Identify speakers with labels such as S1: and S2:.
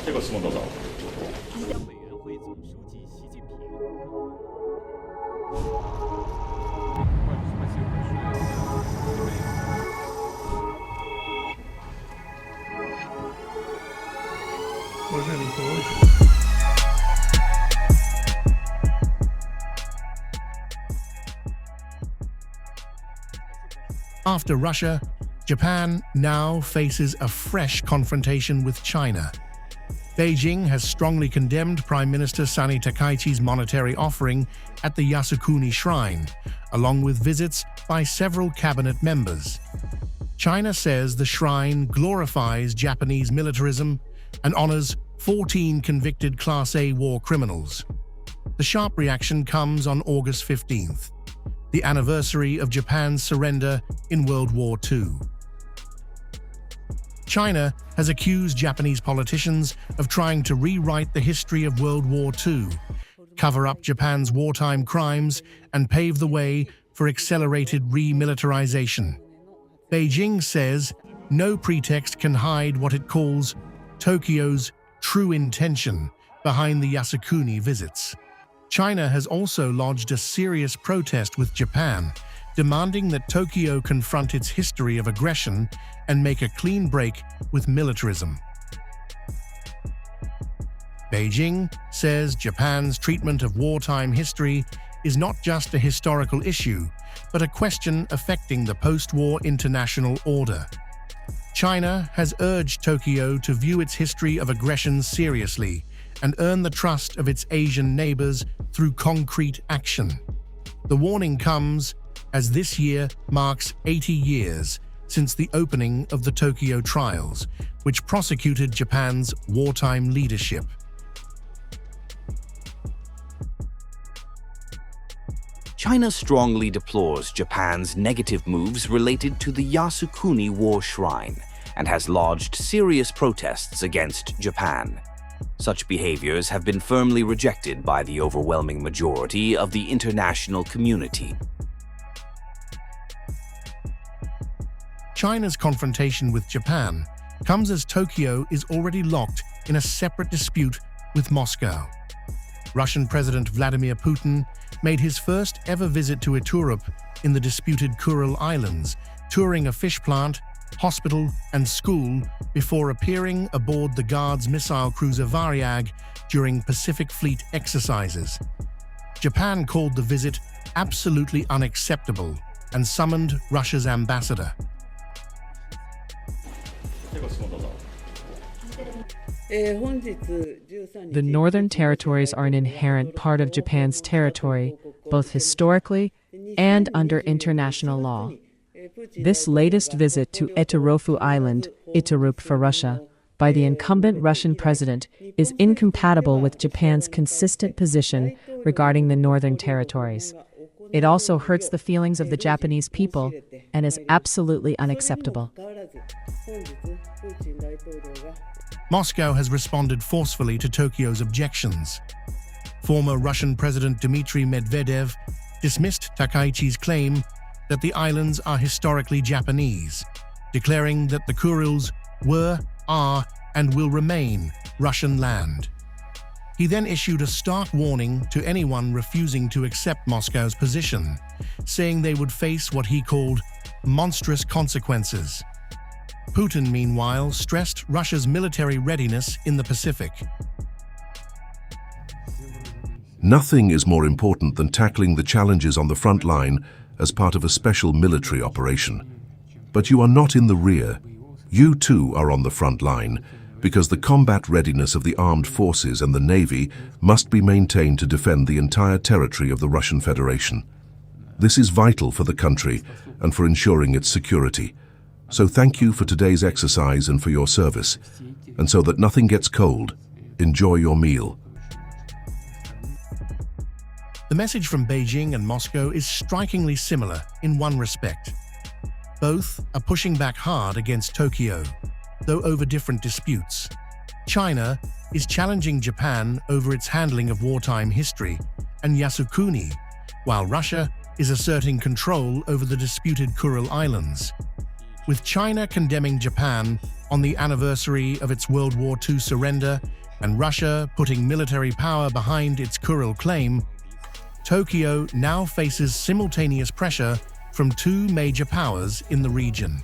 S1: 这个词问多少？After
S2: Russia, Japan now faces a fresh confrontation with China. Beijing has strongly condemned Prime Minister Sani Takaichi's monetary offering at the Yasukuni Shrine, along with visits by several cabinet members. China says the shrine glorifies Japanese militarism and honors 14 convicted Class A war criminals. The sharp reaction comes on August 15th, the anniversary of Japan's surrender in World War II. China has accused Japanese politicians of trying to rewrite the history of World War II, cover up Japan's wartime crimes, and pave the way for accelerated remilitarisation. Beijing says no pretext can hide what it calls Tokyo's true intention behind the Yasukuni visits. China has also lodged a serious protest with Japan, demanding that Tokyo confront its history of aggression and make a clean break with militarism. Beijing says Japan's treatment of wartime history is not just a historical issue, but a question affecting the post-war international order. China has urged Tokyo to view its history of aggression seriously and earn the trust of its Asian neighbors through concrete action. The warning comes as this year marks 80 years since the opening of the Tokyo trials, which prosecuted Japan's wartime leadership.
S3: China strongly deplores Japan's negative moves related to the Yasukuni War Shrine and has lodged serious protests against Japan. Such behaviors have been firmly rejected by the overwhelming majority of the international community.
S2: China's confrontation with Japan comes as Tokyo is already locked in a separate dispute with Moscow. Russian President Vladimir Putin made his first ever visit to Iturup in the disputed Kuril Islands, touring a fish plant, hospital, and school before appearing aboard the Guard's missile cruiser Varyag during Pacific Fleet exercises. Japan called the visit absolutely unacceptable and summoned Russia's ambassador.
S1: 这个词问多少？
S4: The Northern Territories are an inherent part of Japan's territory, both historically and under international law. This latest visit to Iturup Island, Iturup for Russia, by the incumbent Russian president is incompatible with Japan's consistent position regarding the Northern Territories. It also hurts the feelings of the Japanese people and is absolutely unacceptable.
S2: Moscow has responded forcefully to Tokyo's objections. Former Russian President Dmitry Medvedev dismissed Takaichi's claim that the islands are historically Japanese, declaring that the Kurils were, are, and will remain Russian land. He then issued a stark warning to anyone refusing to accept Moscow's position, saying they would face what he called monstrous consequences. Putin, meanwhile, stressed Russia's military readiness in the Pacific.
S5: Nothing is more important than tackling the challenges on the front line as part of a special military operation. But you are not in the rear. You too are on the front line, because the combat readiness of the armed forces and the Navy must be maintained to defend the entire territory of the Russian Federation. This is vital for the country and for ensuring its security. So thank you for today's exercise and for your service. And so that nothing gets cold, enjoy your meal.
S2: The message from Beijing and Moscow is strikingly similar in one respect. Both are pushing back hard against Tokyo, though over different disputes. China is challenging Japan over its handling of wartime history and Yasukuni, while Russia is asserting control over the disputed Kuril Islands. With China condemning Japan On the anniversary of its World War II surrender and Russia putting military power behind its Kuril claim, Tokyo now faces simultaneous pressure from two major powers in the region.